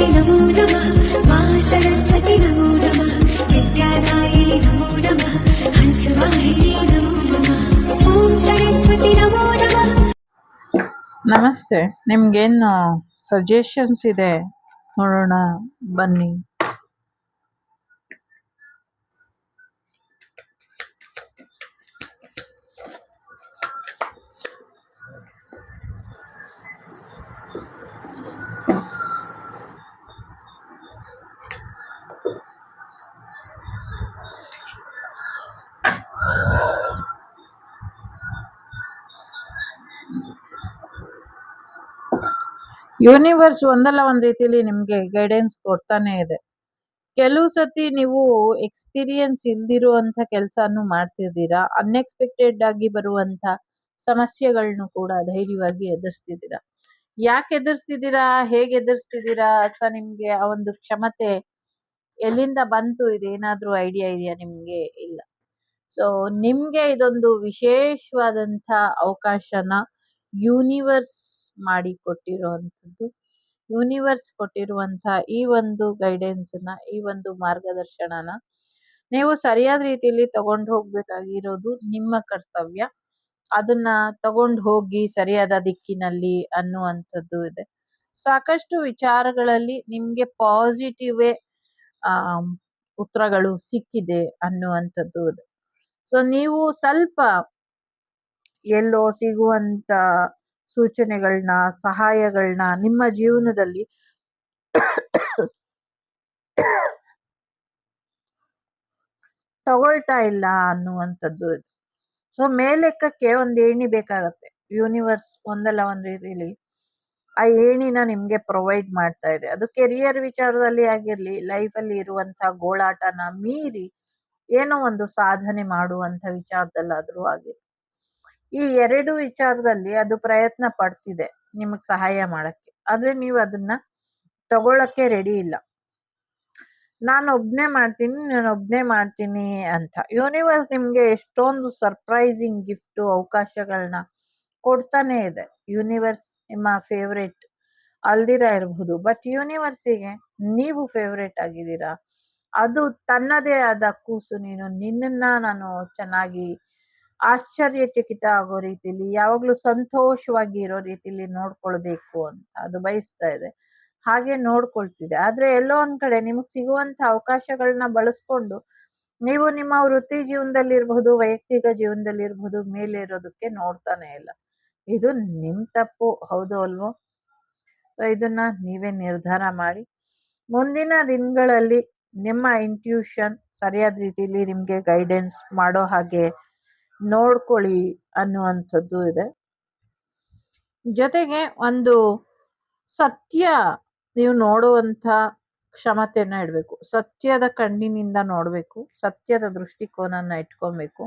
सरस्वती नमो नमः मा सरस्वती नमो नमः विद्यादायिनि नमो नमः हंसवाहिनी नमो नमः ॐ सरस्वती नमो नमः। ನಮಸ್ತೆ. ನಿಮ್ಗೇನು ಸಜೆಷನ್ಸ್ ಇದೆ ನೋಡೋಣ ಬನ್ನಿ. ಯೂನಿವರ್ಸ್ ಒಂದಲ್ಲ ಒಂದು ರೀತಿಯಲ್ಲಿ ನಿಮಗೆ ಗೈಡೆನ್ಸ್ ಕೊಡ್ತಾನೆ ಇದೆ. ಕೆಲವು ಸತಿ ನೀವು ಎಕ್ಸ್ಪೀರಿಯನ್ಸ್ ಇಲ್ದಿರುವಂಥ ಕೆಲಸನೂ ಮಾಡ್ತಿದ್ದೀರಾ. ಅನ್ಎಕ್ಸ್ಪೆಕ್ಟೆಡ್ ಆಗಿ ಬರುವಂಥ ಸಮಸ್ಯೆಗಳನ್ನು ಕೂಡ ಧೈರ್ಯವಾಗಿ ಎದುರಿಸ್ತಿದ್ದೀರಾ. ಯಾಕೆ ಎದುರಿಸ್ತಿದ್ದೀರಾ, ಹೇಗೆ ಎದುರಿಸ್ತಿದ್ದೀರಾ, ಅಥವಾ ನಿಮಗೆ ಆ ಒಂದು ಕ್ಷಮತೆ ಎಲ್ಲಿಂದ ಬಂತು, ಇದೇನಾದ್ರೂ ಐಡಿಯಾ ಇದೆಯಾ ನಿಮಗೆ? ಇಲ್ಲ. ಸೊ ನಿಮ್ಗೆ ಇದೊಂದು ವಿಶೇಷವಾದಂಥ ಅವಕಾಶನ ಯೂನಿವರ್ಸ್ ಮಾಡಿ ಕೊಟ್ಟಿರುವಂಥದ್ದು. ಯೂನಿವರ್ಸ್ ಕೊಟ್ಟಿರುವಂಥ ಈ ಒಂದು ಗೈಡೆನ್ಸ್ನ, ಈ ಒಂದು ಮಾರ್ಗದರ್ಶನನ ನೀವು ಸರಿಯಾದ ರೀತಿಯಲ್ಲಿ ತಗೊಂಡು ಹೋಗ್ಬೇಕಾಗಿರೋದು ನಿಮ್ಮ ಕರ್ತವ್ಯ. ಅದನ್ನ ತಗೊಂಡು ಹೋಗಿ ಸರಿಯಾದ ದಿಕ್ಕಿನಲ್ಲಿ ಅನ್ನುವಂಥದ್ದು ಇದೆ. ಸಾಕಷ್ಟು ವಿಚಾರಗಳಲ್ಲಿ ನಿಮ್ಗೆ ಪಾಸಿಟಿವೇ ಉತ್ತರಗಳು ಸಿಕ್ಕಿದೆ ಅನ್ನುವಂಥದ್ದು ಇದೆ. ಸೊ ನೀವು ಸ್ವಲ್ಪ ಎಲ್ಲೋ ಸಿಗುವಂತ ಸೂಚನೆಗಳನ್ನ, ಸಹಾಯಗಳನ್ನ ನಿಮ್ಮ ಜೀವನದಲ್ಲಿ ತಗೊಳ್ತಾ ಇಲ್ಲ ಅನ್ನುವಂಥದ್ದು ಇದೆ. ಸೊ ಮೇಲೆಕ್ಕಕ್ಕೆ ಒಂದು ಏಣಿ ಬೇಕಾಗತ್ತೆ. ಯೂನಿವರ್ಸ್ ಒಂದಲ್ಲ ಒಂದು ರೀತಿಯಲ್ಲಿ ಆ ಏಣಿನ ನಿಮ್ಗೆ ಪ್ರೊವೈಡ್ ಮಾಡ್ತಾ ಇದೆ. ಅದು ಕೆರಿಯರ್ ವಿಚಾರದಲ್ಲಿ ಆಗಿರ್ಲಿ, ಲೈಫಲ್ಲಿ ಇರುವಂತ ಗೋಳಾಟನ ಮೀರಿ ಏನೋ ಒಂದು ಸಾಧನೆ ಮಾಡುವಂತ ವಿಚಾರದಲ್ಲಾದ್ರೂ ಆಗಿರ್ಲಿ, ಈ ಎರಡು ವಿಚಾರದಲ್ಲಿ ಅದು ಪ್ರಯತ್ನ ಪಡ್ತಿದೆ ನಿಮಗ್ ಸಹಾಯ ಮಾಡಕ್ಕೆ. ಆದ್ರೆ ನೀವು ಅದನ್ನ ತಗೊಳಕ್ಕೆ ರೆಡಿ ಇಲ್ಲ. ನಾನು ಒಬ್ನೇ ಮಾಡ್ತೀನಿ ಅಂತ. ಯೂನಿವರ್ಸ್ ನಿಮ್ಗೆ ಎಷ್ಟೊಂದು ಸರ್ಪ್ರೈಸಿಂಗ್ ಗಿಫ್ಟ್, ಅವಕಾಶಗಳನ್ನ ಕೊಡ್ತಾನೆ ಇದೆ. ಯೂನಿವರ್ಸ್ ನಿಮ್ಮ ಫೇವ್ರೇಟ್ ಅಲ್ದಿರ ಇರಬಹುದು, ಬಟ್ ಯೂನಿವರ್ಸಿಗೆ ನೀವು ಫೇವ್ರೇಟ್ ಆಗಿದ್ದೀರಾ. ಅದು ತನ್ನದೇ ಆದ ಕೂಸು. ನಿನ್ನನ್ನ ನಾನು ಚೆನ್ನಾಗಿ ಆಶ್ಚರ್ಯಚಕಿತ ಆಗೋ ರೀತಿಲಿ, ಯಾವಾಗ್ಲೂ ಸಂತೋಷವಾಗಿ ಇರೋ ರೀತಿಲಿ ನೋಡ್ಕೊಳ್ಬೇಕು ಅಂತ ಅದು ಬಯಸ್ತಾ ಇದೆ. ಹಾಗೆ ನೋಡ್ಕೊಳ್ತಿದೆ. ಆದ್ರೆ ಎಲ್ಲೋ ಒಂದ್ ಕಡೆ ನಿಮಗ್ ಸಿಗುವಂತ ಅವಕಾಶಗಳನ್ನ ಬಳಸ್ಕೊಂಡು ನೀವು ನಿಮ್ಮ ವೃತ್ತಿ ಜೀವನದಲ್ಲಿ ಇರಬಹುದು, ವೈಯಕ್ತಿಕ ಜೀವನದಲ್ಲಿ ಇರಬಹುದು, ಮೇಲೆ ಇರೋದಕ್ಕೆ ನೋಡ್ತಾನೆ ಇಲ್ಲ. ಇದು ನಿಮ್ ತಪ್ಪು, ಹೌದು ಅಲ್ವೋ? ಇದನ್ನ ನೀವೇ ನಿರ್ಧಾರ ಮಾಡಿ. ಮುಂದಿನ ದಿನಗಳಲ್ಲಿ ನಿಮ್ಮ ಇಂಟ್ಯೂಷನ್ ಸರಿಯಾದ ರೀತಿಯಲ್ಲಿ ನಿಮ್ಗೆ ಗೈಡೆನ್ಸ್ ಮಾಡೋ ಹಾಗೆ ನೋಡ್ಕೊಳ್ಳಿ ಅನ್ನುವಂಥದ್ದು ಇದೆ. ಜೊತೆಗೆ ಒಂದು ಸತ್ಯ ನೀವು ನೋಡುವಂಥ ಕ್ಷಮತೆಯನ್ನ ಇಡಬೇಕು. ಸತ್ಯದ ಕಣ್ಣಿನಿಂದ ನೋಡ್ಬೇಕು, ಸತ್ಯದ ದೃಷ್ಟಿಕೋನನ ಇಟ್ಕೊಬೇಕು.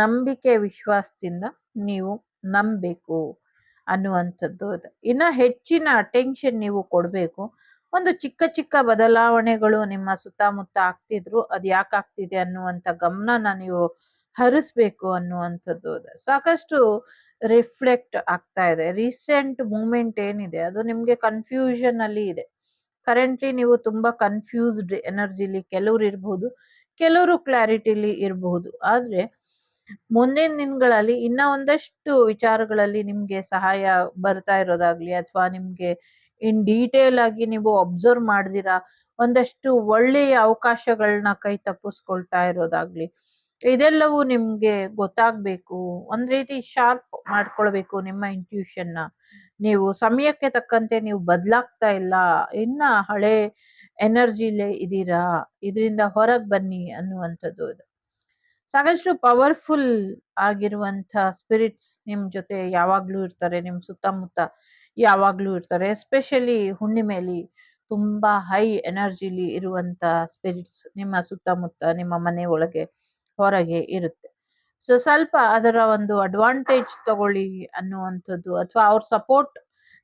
ನಂಬಿಕೆ, ವಿಶ್ವಾಸದಿಂದ ನೀವು ನಂಬಬೇಕು ಅನ್ನುವಂಥದ್ದು ಇದೆ. ಇನ್ನ ಹೆಚ್ಚಿನ ಅಟೆನ್ಷನ್ ನೀವು ಕೊಡ್ಬೇಕು. ಒಂದು ಚಿಕ್ಕ ಚಿಕ್ಕ ಬದಲಾವಣೆಗಳು ನಿಮ್ಮ ಸುತ್ತಮುತ್ತ ಆಗ್ತಿದ್ರು, ಅದು ಯಾಕೆ ಆಗ್ತಿದೆ ಅನ್ನುವಂಥ ಗಮನನ ನೀವು ಹರಿಸ್ಬೇಕು ಅನ್ನುವಂಥದ್ದು ಇದೆ. ಸಾಕಷ್ಟು ರಿಫ್ಲೆಕ್ಟ್ ಆಗ್ತಾ ಇದೆ. ರೀಸೆಂಟ್ ಮೂಮೆಂಟ್ ಏನಿದೆ ಅದು ನಿಮ್ಗೆ ಕನ್ಫ್ಯೂಷನ್ ಅಲ್ಲಿ ಇದೆ. ಕರೆಂಟ್ಲಿ ನೀವು ತುಂಬಾ ಕನ್ಫ್ಯೂಸ್ಡ್ ಎನರ್ಜಿಲಿ ಕೆಲವ್ರು ಇರ್ಬಹುದು, ಕೆಲವರು ಕ್ಲಾರಿಟಿಲಿ ಇರಬಹುದು. ಆದ್ರೆ ಮುಂದಿನ ದಿನಗಳಲ್ಲಿ ಇನ್ನ ಒಂದಷ್ಟು ವಿಚಾರಗಳಲ್ಲಿ ನಿಮ್ಗೆ ಸಹಾಯ ಬರ್ತಾ ಇರೋದಾಗ್ಲಿ, ಅಥವಾ ನಿಮ್ಗೆ ಇನ್ ಡೀಟೇಲ್ ಆಗಿ ನೀವು ಅಬ್ಸರ್ವ್ ಮಾಡ್ದಿರಾ ಒಂದಷ್ಟು ಒಳ್ಳೆಯ ಅವಕಾಶಗಳನ್ನ ಕೈ ತಪ್ಪಿಸ್ಕೊಳ್ತಾ ಇರೋದಾಗ್ಲಿ, ಇದೆಲ್ಲವೂ ನಿಮ್ಗೆ ಗೊತ್ತಾಗ್ಬೇಕು. ಒಂದ್ ರೀತಿ ಶಾರ್ಪ್ ಮಾಡ್ಕೊಳ್ಬೇಕು ನಿಮ್ಮ ಇಂಟ್ಯೂಷನ್ನ. ನೀವು ಸಮಯಕ್ಕೆ ತಕ್ಕಂತೆ ನೀವು ಬದ್ಲಾಗ್ತಾ ಇಲ್ಲ, ಇನ್ನ ಹಳೆ ಎನರ್ಜಿಲೇ ಇದೀರಾ, ಇದರಿಂದ ಹೊರಗ್ ಬನ್ನಿ ಅನ್ನುವಂಥದ್ದು ಇದೆ. ಸಾಕಷ್ಟು ಪವರ್ಫುಲ್ ಆಗಿರುವಂತ ಸ್ಪಿರಿಟ್ಸ್ ನಿಮ್ ಜೊತೆ ಯಾವಾಗ್ಲೂ ಇರ್ತಾರೆ, ನಿಮ್ ಸುತ್ತಮುತ್ತ ಯಾವಾಗ್ಲೂ ಇರ್ತಾರೆ. ಎಸ್ಪೆಷಲಿ ಹುಣ್ಣಿಮೆಲಿ ತುಂಬಾ ಹೈ ಎನರ್ಜಿಲಿ ಇರುವಂತ ಸ್ಪಿರಿಟ್ಸ್ ನಿಮ್ಮ ಸುತ್ತಮುತ್ತ, ನಿಮ್ಮ ಮನೆ ಒಳಗೆ ಹೊರಗೆ ಇರುತ್ತೆ. ಸೊ ಸ್ವಲ್ಪ ಅದರ ಒಂದು ಅಡ್ವಾಂಟೇಜ್ ತಗೊಳ್ಳಿ ಅನ್ನುವಂಥದ್ದು, ಅಥವಾ ಅವ್ರ ಸಪೋರ್ಟ್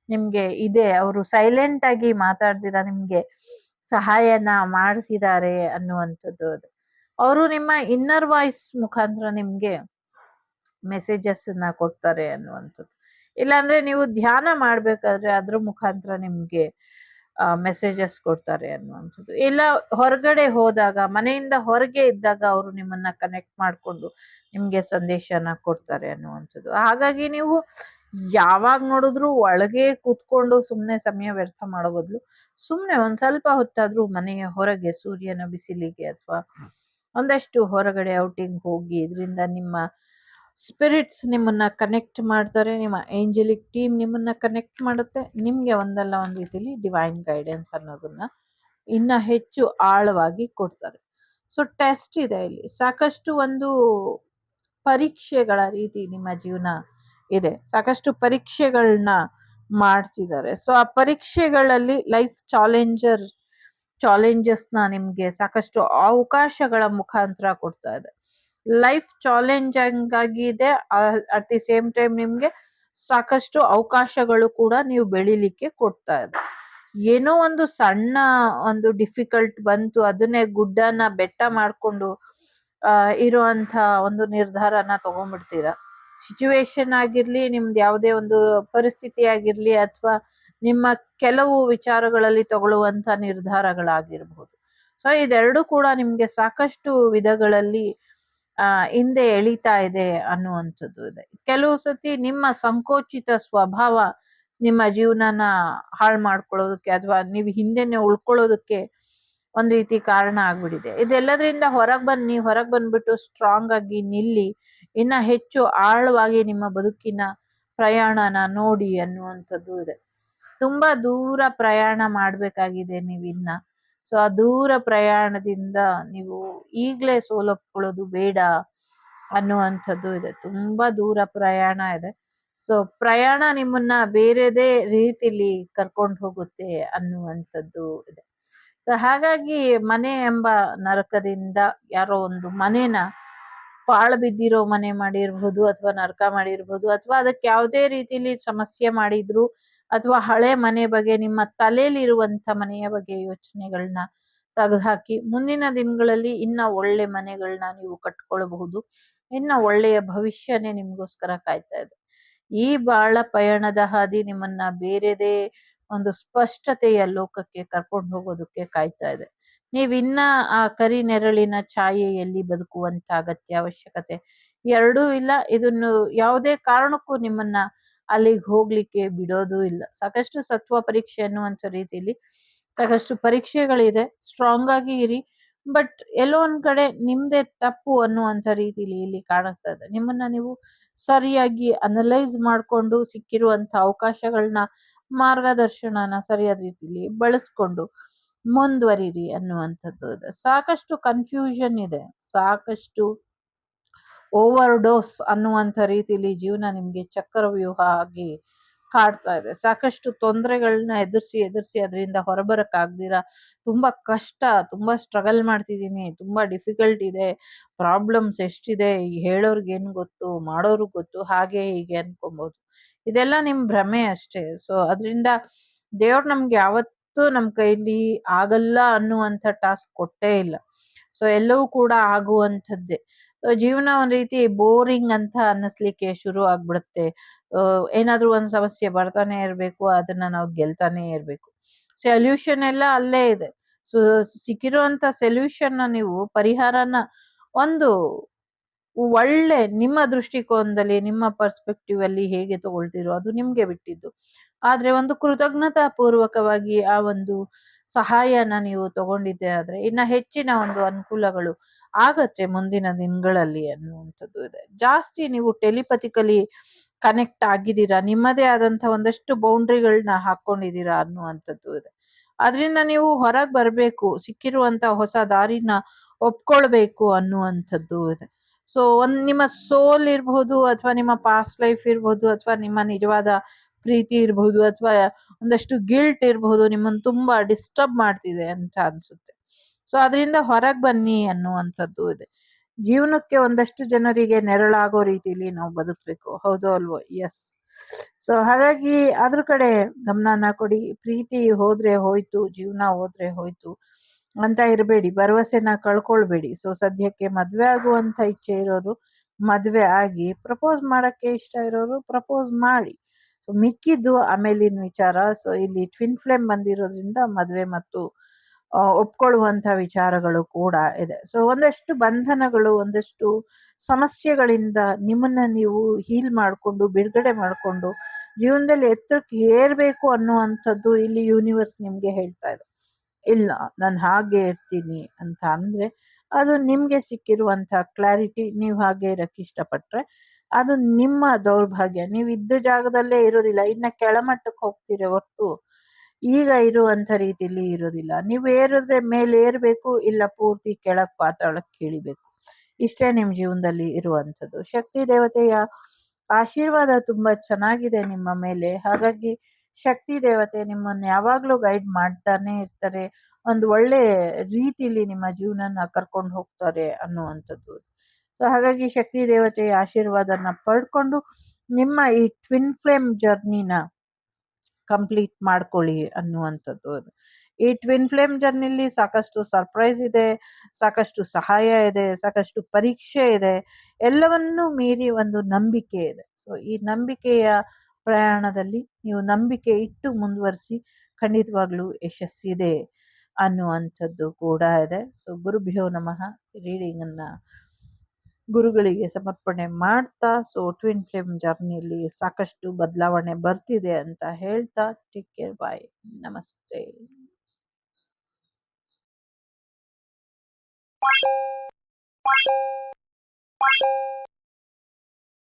ನಿಮ್ಗೆ ಇದೆ, ಅವರು ಸೈಲೆಂಟ್ ಆಗಿ ಮಾತಾಡ್ದಿರಾ ನಿಮ್ಗೆ ಸಹಾಯನ ಮಾಡಿಸಿದ್ದಾರೆ ಅನ್ನುವಂಥದ್ದು. ಅವರು ನಿಮ್ಮ ಇನ್ನರ್ ವಾಯ್ಸ್ ಮುಖಾಂತರ ನಿಮ್ಗೆ ಮೆಸೇಜಸ್ ನ ಕೊಡ್ತಾರೆ ಅನ್ನುವಂಥದ್ದು. ಇಲ್ಲಾಂದ್ರೆ ನೀವು ಧ್ಯಾನ ಮಾಡ್ಬೇಕಾದ್ರೆ ಅದ್ರ ಮುಖಾಂತರ ನಿಮ್ಗೆ ಮೆಸೇಜಸ್ ಕೊಡ್ತಾರೆ ಅನ್ನುವಂಥದ್ದು. ಇಲ್ಲ ಹೊರಗಡೆ ಹೋದಾಗ, ಮನೆಯಿಂದ ಹೊರಗೆ ಇದ್ದಾಗ ಅವರು ನಿಮ್ಮನ್ನ ಕನೆಕ್ಟ್ ಮಾಡ್ಕೊಂಡು ನಿಮ್ಗೆ ಸಂದೇಶನ ಕೊಡ್ತಾರೆ ಅನ್ನುವಂಥದ್ದು. ಹಾಗಾಗಿ ನೀವು ಯಾವಾಗ ನೋಡಿದ್ರು ಒಳಗೆ ಕೂತ್ಕೊಂಡು ಸುಮ್ನೆ ಸಮಯ ವ್ಯರ್ಥ ಮಾಡೋ ಬದಲು ಸುಮ್ನೆ ಒಂದ್ ಸ್ವಲ್ಪ ಹೊತ್ತಾದ್ರೂ ಮನೆಯ ಹೊರಗೆ ಸೂರ್ಯನ ಬಿಸಿಲಿಗೆ ಅಥವಾ ಒಂದಷ್ಟು ಹೊರಗಡೆ ಔಟಿಂಗ್ ಹೋಗಿ, ಇದರಿಂದ ನಿಮ್ಮ ಸ್ಪಿರಿಟ್ಸ್ ನಿಮ್ಮನ್ನ ಕನೆಕ್ಟ್ ಮಾಡ್ತಾರೆ, ನಿಮ್ಮ ಏಂಜಲಿಕ್ ಟೀಮ್ ನಿಮ್ಮನ್ನ ಕನೆಕ್ಟ್ ಮಾಡುತ್ತೆ, ನಿಮ್ಗೆ ಒಂದಲ್ಲ ಒಂದ್ ರೀತಿಲಿ ಡಿವೈನ್ ಗೈಡೆನ್ಸ್ ಅನ್ನೋದನ್ನ ಇನ್ನ ಹೆಚ್ಚು ಆಳವಾಗಿ ಕೊಡ್ತಾರೆ. ಸೊ ಟೆಸ್ಟ್ ಇದೆ ಇಲ್ಲಿ, ಸಾಕಷ್ಟು ಒಂದು ಪರೀಕ್ಷೆಗಳ ರೀತಿ ನಿಮ್ಮ ಜೀವನ ಇದೆ, ಸಾಕಷ್ಟು ಪರೀಕ್ಷೆಗಳನ್ನ ಮಾಡ್ತಿದ್ದಾರೆ. ಸೊ ಆ ಪರೀಕ್ಷೆಗಳಲ್ಲಿ ಲೈಫ್ ಚಾಲೆಂಜಸ್ನ ನಿಮ್ಗೆ ಸಾಕಷ್ಟು ಅವಕಾಶಗಳ ಮುಖಾಂತರ ಕೊಡ್ತಾ ಇದೆ. ಲೈಫ್ ಚಾಲೆಂಜಿಂಗ್ ಆಗಿದೆ, ಅಟ್ ದಿ ಸೇಮ್ ಟೈಮ್ ನಿಮ್ಗೆ ಸಾಕಷ್ಟು ಅವಕಾಶಗಳು ಕೂಡ ನೀವು ಬೆಳಿಲಿಕ್ಕೆ ಕೊಡ್ತಾ ಇದೆ. ಏನೋ ಒಂದು ಸಣ್ಣ ಒಂದು ಡಿಫಿಕಲ್ಟ್ ಬಂತು, ಅದನ್ನೇ ಗುಡ್ಡನ ಬೆಟ್ಟ ಮಾಡ್ಕೊಂಡು ಇರುವಂತ ಒಂದು ನಿರ್ಧಾರನ ತಗೊಂಡ್ಬಿಡ್ತೀರಾ. ಸಿಚುವೇಶನ್ ಆಗಿರ್ಲಿ, ನಿಮ್ದು ಯಾವುದೇ ಒಂದು ಪರಿಸ್ಥಿತಿ ಆಗಿರ್ಲಿ, ಅಥವಾ ನಿಮ್ಮ ಕೆಲವು ವಿಚಾರಗಳಲ್ಲಿ ತಗೊಳ್ಳುವಂತ ನಿರ್ಧಾರಗಳಾಗಿರ್ಬಹುದು. ಸೊ ಇದೆರಡು ಕೂಡ ನಿಮ್ಗೆ ಸಾಕಷ್ಟು ವಿಧಗಳಲ್ಲಿ ಹಿಂದೆ ಎಳಿತಾ ಇದೆ ಅನ್ನುವಂಥದ್ದು ಇದೆ. ಕೆಲವು ಸತಿ ನಿಮ್ಮ ಸಂಕೋಚಿತ ಸ್ವಭಾವ ನಿಮ್ಮ ಜೀವನನ ಹಾಳು ಮಾಡ್ಕೊಳ್ಳೋದಕ್ಕೆ ಅಥವಾ ನೀವು ಹಿಂದೆನೆ ಉಳ್ಕೊಳ್ಳೋದಕ್ಕೆ ಒಂದ್ ರೀತಿ ಕಾರಣ ಆಗ್ಬಿಟ್ಟಿದೆ. ಇದೆಲ್ಲದ್ರಿಂದ ಹೊರಗ್ ಬಂದ್ಬಿಟ್ಟು ಸ್ಟ್ರಾಂಗ್ ಆಗಿ ನಿಲ್ಲಿ, ಇನ್ನ ಹೆಚ್ಚು ಆಳವಾಗಿ ನಿಮ್ಮ ಬದುಕಿನ ಪ್ರಯಾಣನ ನೋಡಿ ಅನ್ನುವಂಥದ್ದು ಇದೆ. ತುಂಬಾ ದೂರ ಪ್ರಯಾಣ ಮಾಡ್ಬೇಕಾಗಿದೆ ನೀವಿನ್ನ. ಸೊ ಆ ದೂರ ಪ್ರಯಾಣದಿಂದ ನೀವು ಈಗ್ಲೇ ಸೋಲೊಪ್ಕೊಳ್ಳೋದು ಬೇಡ ಅನ್ನುವಂಥದ್ದು ಇದೆ. ತುಂಬಾ ದೂರ ಪ್ರಯಾಣ ಇದೆ. ಸೊ ಪ್ರಯಾಣ ನಿಮ್ಮನ್ನ ಬೇರೆದೇ ರೀತಿಲಿ ಕರ್ಕೊಂಡು ಹೋಗುತ್ತೆ ಅನ್ನುವಂಥದ್ದು ಇದೆ. ಸೊ ಹಾಗಾಗಿ ಮನೆ ಎಂಬ ನರಕದಿಂದ ಯಾರೋ ಒಂದು ಮನೇನ ಪಾಳು ಬಿದ್ದಿರೋ ಮನೆ ಮಾಡಿರ್ಬಹುದು, ಅಥವಾ ನರಕ ಮಾಡಿರ್ಬಹುದು, ಅಥವಾ ಅದಕ್ಕೆ ಯಾವುದೇ ರೀತಿಲಿ ಸಮಸ್ಯೆ ಮಾಡಿದ್ರು, ಅಥವಾ ಹಳೆ ಮನೆ ಬಗ್ಗೆ, ನಿಮ್ಮ ತಲೆಯಲ್ಲಿರುವಂತ ಮನೆಯ ಬಗ್ಗೆ ಯೋಚನೆಗಳನ್ನ ತೆಗೆದುಹಾಕಿ ಮುಂದಿನ ದಿನಗಳಲ್ಲಿ ಇನ್ನ ಒಳ್ಳೆ ಮನೆಗಳನ್ನ ನೀವು ಕಟ್ಕೊಳ್ಬಹುದು. ಇನ್ನ ಒಳ್ಳೆಯ ಭವಿಷ್ಯನೇ ನಿಮ್ಗೋಸ್ಕರ ಕಾಯ್ತಾ ಇದೆ. ಈ ಬಾಳ ಪಯಣದ ಹಾದಿ ನಿಮ್ಮನ್ನ ಬೇರೆದೇ ಒಂದು ಸ್ಪಷ್ಟತೆಯ ಲೋಕಕ್ಕೆ ಕರ್ಕೊಂಡು ಹೋಗೋದಕ್ಕೆ ಕಾಯ್ತಾ ಇದೆ. ನೀವಿನ್ನ ಆ ಕರಿ ನೆರಳಿನ ಛಾಯೆಯಲ್ಲಿ ಬದುಕುವಂತ ಅಗತ್ಯ ಅವಶ್ಯಕತೆ ಎರಡೂ ಇಲ್ಲ. ಇದನ್ನು ಯಾವುದೇ ಕಾರಣಕ್ಕೂ ನಿಮ್ಮನ್ನ ಅಲ್ಲಿಗೆ ಹೋಗ್ಲಿಕ್ಕೆ ಬಿಡೋದು ಇಲ್ಲ. ಸಾಕಷ್ಟು ಸತ್ವ ಪರೀಕ್ಷೆ ಅನ್ನುವಂಥ ರೀತಿಯಲ್ಲಿ ಸಾಕಷ್ಟು ಪರೀಕ್ಷೆಗಳಿದೆ, ಸ್ಟ್ರಾಂಗ್ ಆಗಿ ಇರಿ. ಬಟ್ ಎಲ್ಲೋ ಒಂದ್ ಕಡೆ ನಿಮ್ದೇ ತಪ್ಪು ಅನ್ನುವಂಥ ರೀತಿಲಿ ಇಲ್ಲಿ ಕಾಣಿಸ್ತಾ ಇದೆ. ನಿಮ್ಮನ್ನ ನೀವು ಸರಿಯಾಗಿ ಅನಲೈಸ್ ಮಾಡ್ಕೊಂಡು ಸಿಕ್ಕಿರುವಂತ ಅವಕಾಶಗಳನ್ನ, ಮಾರ್ಗದರ್ಶನನ ಸರಿಯಾದ ರೀತಿಲಿ ಬಳಸ್ಕೊಂಡು ಮುಂದುವರಿರಿ ಅನ್ನುವಂಥದ್ದು ಇದೆ. ಸಾಕಷ್ಟು ಕನ್ಫ್ಯೂಷನ್ ಇದೆ, ಸಾಕಷ್ಟು ಓವರ್ ಡೋಸ್ ಅನ್ನುವಂಥ ರೀತಿಲಿ ಜೀವನ ನಿಮ್ಗೆ ಚಕ್ರವ್ಯೂಹ ಆಗಿ ಕಾಡ್ತಾ ಇದೆ. ಸಾಕಷ್ಟು ತೊಂದರೆಗಳನ್ನ ಎದುರಿಸಿ ಅದರಿಂದ ಹೊರಬರಕ್ಕಾಗ್ದಿರ ತುಂಬಾ ಕಷ್ಟ, ತುಂಬಾ ಸ್ಟ್ರಗಲ್ ಮಾಡ್ತಿದ್ದೀನಿ, ತುಂಬಾ ಡಿಫಿಕಲ್ಟ್ ಇದೆ, ಪ್ರಾಬ್ಲಮ್ಸ್ ಎಷ್ಟಿದೆ ಹೇಳೋರ್ಗೆ ಏನ್ ಗೊತ್ತು, ಮಾಡೋರ್ಗ್ ಗೊತ್ತು, ಹಾಗೆ ಹೀಗೆ ಅನ್ಕೊಬಹುದು. ಇದೆಲ್ಲ ನಿಮ್ ಭ್ರಮೆ ಅಷ್ಟೇ. ಸೊ ಅದರಿಂದ ದೇವ್ರು ನಮ್ಗೆ ಯಾವತ್ತೂ ನಮ್ ಕೈಲಿ ಆಗಲ್ಲ ಅನ್ನುವಂಥ ಟಾಸ್ಕ್ ಕೊಟ್ಟೇ ಇಲ್ಲ. ಸೊ ಎಲ್ಲವೂ ಕೂಡ ಆಗುವಂಥದ್ದೇ. ಜೀವನ ಒಂದ್ ರೀತಿ ಬೋರಿಂಗ್ ಅಂತ ಅನ್ನಿಸ್ಲಿಕ್ಕೆ ಶುರು ಆಗ್ಬಿಡುತ್ತೆ. ಏನಾದ್ರೂ ಒಂದ್ ಸಮಸ್ಯೆ ಬರ್ತಾನೆ ಇರ್ಬೇಕು, ಅದನ್ನ ನಾವು ಗೆಲ್ತಾನೆ ಇರ್ಬೇಕು. ಸೊಲ್ಯೂಷನ್ ಎಲ್ಲ ಅಲ್ಲೇ ಇದೆ. ಸೊ ಸಿಕ್ಕಿರುವಂತ ಸೊಲ್ಯೂಷನ್ ನೀವು ಪರಿಹಾರನ ಒಂದು ಒಳ್ಳೆ ನಿಮ್ಮ ದೃಷ್ಟಿಕೋನದಲ್ಲಿ, ನಿಮ್ಮ ಪರ್ಸ್ಪೆಕ್ಟಿವ್ ಅಲ್ಲಿ ಹೇಗೆ ತಗೊಳ್ತಿರೋ ಅದು ನಿಮ್ಗೆ ಬಿಟ್ಟಿದ್ದು. ಆದ್ರೆ ಒಂದು ಕೃತಜ್ಞತಾ ಪೂರ್ವಕವಾಗಿ ಆ ಒಂದು ಸಹಾಯನ ನೀವು ತಗೊಂಡಿದ್ದೆ ಆದ್ರೆ ಇನ್ನ ಹೆಚ್ಚಿನ ಒಂದು ಅನುಕೂಲಗಳು ಆಗತ್ತೆ ಮುಂದಿನ ದಿನಗಳಲ್ಲಿ ಅನ್ನುವಂಥದ್ದು ಇದೆ. ಜಾಸ್ತಿ ನೀವು ಟೆಲಿಪತಿಕಲಿ ಕನೆಕ್ಟ್ ಆಗಿದ್ದೀರಾ, ನಿಮ್ಮದೇ ಆದಂತ ಒಂದಷ್ಟು ಬೌಂಡ್ರಿಗಳನ್ನ ಹಾಕೊಂಡಿದ್ದೀರಾ ಅನ್ನುವಂಥದ್ದು ಇದೆ. ಅದರಿಂದ ನೀವು ಹೊರಗ್ ಬರ್ಬೇಕು, ಸಿಕ್ಕಿರುವಂತ ಹೊಸ ದಾರಿನ ಒಪ್ಕೊಳ್ಬೇಕು ಅನ್ನುವಂಥದ್ದು ಇದೆ. ಸೊ ನಿಮ್ಮ ಸೋಲ್ ಇರ್ಬಹುದು, ಅಥವಾ ನಿಮ್ಮ ಪಾಸ್ಟ್ ಲೈಫ್ ಇರ್ಬಹುದು, ಅಥವಾ ನಿಮ್ಮ ನಿಜವಾದ ಪ್ರೀತಿ ಇರ್ಬಹುದು, ಅಥವಾ ಒಂದಷ್ಟು ಗಿಲ್ಟ್ ಇರ್ಬಹುದು, ನಿಮ್ಮನ್ನು ತುಂಬಾ ಡಿಸ್ಟರ್ಬ್ ಮಾಡ್ತಿದೆ ಅಂತ ಅನ್ಸುತ್ತೆ. ಸೊ ಅದರಿಂದ ಹೊರಗ್ ಬನ್ನಿ ಅನ್ನುವಂಥದ್ದು ಇದೆ. ಜೀವನಕ್ಕೆ ಒಂದಷ್ಟು ಜನರಿಗೆ ನೆರಳಾಗೋ ರೀತಿಲಿ ನಾವು ಬದುಕ್ಬೇಕು, ಹೌದು ಅಲ್ವೋ? ಎಸ್. ಸೊ ಹಾಗಾಗಿ ಅದ್ರ ಕಡೆ ಗಮನನ ಕೊಡಿ. ಪ್ರೀತಿ ಹೋದ್ರೆ ಹೋಯ್ತು, ಜೀವನ ಹೋದ್ರೆ ಹೋಯ್ತು ಅಂತ ಇರಬೇಡಿ, ಭರವಸೆನ ಕಳ್ಕೊಳ್ಬೇಡಿ. ಸೊ ಸದ್ಯಕ್ಕೆ ಮದ್ವೆ ಆಗುವಂತ ಇಚ್ಛೆ ಇರೋರು ಮದ್ವೆ ಆಗಿ, ಪ್ರಪೋಸ್ ಮಾಡಕ್ಕೆ ಇಷ್ಟ ಇರೋರು ಪ್ರಪೋಸ್ ಮಾಡಿ. ಸೊ ಮಿಕ್ಕಿದ್ದು ಆಮೇಲಿನ ವಿಚಾರ. ಸೊ ಇಲ್ಲಿ ಟ್ವಿನ್ ಫ್ಲೇಮ್ ಬಂದಿರೋದ್ರಿಂದ ಮದುವೆ ಮತ್ತು ಒಪ್ಕೊಳ್ಳುವಂಥ ವಿಚಾರಗಳು ಕೂಡ ಇದೆ. ಸೊ ಒಂದಷ್ಟು ಬಂಧನಗಳು, ಒಂದಷ್ಟು ಸಮಸ್ಯೆಗಳಿಂದ ನಿಮ್ಮನ್ನ ನೀವು ಹೀಲ್ ಮಾಡಿಕೊಂಡು, ಬಿಡುಗಡೆ ಮಾಡಿಕೊಂಡು ಜೀವನದಲ್ಲಿ ಎತ್ತರಕ್ಕೆ ಏರಬೇಕು ಅನ್ನುವಂಥದ್ದು ಇಲ್ಲಿ ಯೂನಿವರ್ಸ್ ನಿಮಗೆ ಹೇಳ್ತಾ ಇದೆ. ಇಲ್ಲ, ನಾನು ಹಾಗೆ ಇರ್ತೀನಿ ಅಂತ ಅಂದರೆ ಅದು ನಿಮಗೆ ಸಿಕ್ಕಿರುವಂಥ ಕ್ಲಾರಿಟಿ. ನೀವು ಹಾಗೆ ಇರಕ್ಕೆ ಇಷ್ಟಪಟ್ಟರೆ ಅದು ನಿಮ್ಮ ದೌರ್ಭಾಗ್ಯ. ನೀವು ಇದ್ದ ಜಾಗದಲ್ಲೇ ಇರೋದಿಲ್ಲ, ಇನ್ನು ಕೆಳಮಟ್ಟಕ್ಕೆ ಹೋಗ್ತೀರಿ ಹೊರತು ಈಗ ಇರುವಂಥ ರೀತಿಯಲ್ಲಿ ಇರೋದಿಲ್ಲ. ನೀವು ಏರಿದ್ರೆ ಮೇಲೆ ಏರಬೇಕು, ಇಲ್ಲ ಪೂರ್ತಿ ಕೆಳಗೆ ಪಾತಾಳಕ್ಕೆ ಇಳಿಬೇಕು. ಇಷ್ಟೇ ನಿಮ್ಮ ಜೀವನದಲ್ಲಿ ಇರುವಂಥದ್ದು. ಶಕ್ತಿ ದೇವತೆಯ ಆಶೀರ್ವಾದ ತುಂಬ ಚೆನ್ನಾಗಿದೆ ನಿಮ್ಮ ಮೇಲೆ. ಹಾಗಾಗಿ ಶಕ್ತಿ ದೇವತೆ ನಿಮ್ಮನ್ನು ಯಾವಾಗಲೂ ಗೈಡ್ ಮಾಡ್ತಾನೆ ಇರ್ತಾರೆ. ಒಂದು ಒಳ್ಳೆ ರೀತಿಲಿ ನಿಮ್ಮ ಜೀವನನ ಕರ್ಕೊಂಡು ಹೋಗ್ತಾರೆ ಅನ್ನುವಂಥದ್ದು. ಸೊ ಹಾಗಾಗಿ ಶಕ್ತಿ ದೇವತೆಯ ಆಶೀರ್ವಾದನ ಪಡ್ಕೊಂಡು ನಿಮ್ಮ ಈ ಟ್ವಿನ್ ಫ್ಲೇಮ್ ಜರ್ನಿನ ಕಂಪ್ಲೀಟ್ ಮಾಡ್ಕೊಳ್ಳಿ ಅನ್ನುವಂಥದ್ದು ಅದು. ಈ ಟ್ವಿನ್ ಫ್ಲೇಮ್ ಜರ್ನಿಲಿ ಸಾಕಷ್ಟು ಸರ್ಪ್ರೈಸ್ ಇದೆ, ಸಾಕಷ್ಟು ಸಹಾಯ ಇದೆ, ಸಾಕಷ್ಟು ಪರೀಕ್ಷೆ ಇದೆ, ಎಲ್ಲವನ್ನೂ ಮೀರಿ ಒಂದು ನಂಬಿಕೆ ಇದೆ. ಸೊ ಈ ನಂಬಿಕೆಯ ಪ್ರಯಾಣದಲ್ಲಿ ನೀವು ನಂಬಿಕೆ ಇಟ್ಟು ಮುಂದುವರಿಸಿ, ಖಂಡಿತವಾಗ್ಲೂ ಯಶಸ್ಸಿದೆ ಅನ್ನುವಂಥದ್ದು ಕೂಡ ಇದೆ. ಸೊ ಗುರುಭ್ಯೋ ನಮಃ. ರೀಡಿಂಗನ್ನು ಗುರುಗಳಿಗೆ ಸಮರ್ಪಣೆ ಮಾಡ್ತಾ, ಸೊ ಟ್ವಿನ್ ಫ್ಲೇಮ್ ಜರ್ನಿಯಲ್ಲಿ ಸಾಕಷ್ಟು ಬದಲಾವಣೆ ಬರ್ತಿದೆ ಅಂತ ಹೇಳ್ತಾ, ಟೇಕ್ ಕೇರ್, ಬಾಯ್, ನಮಸ್ತೆ.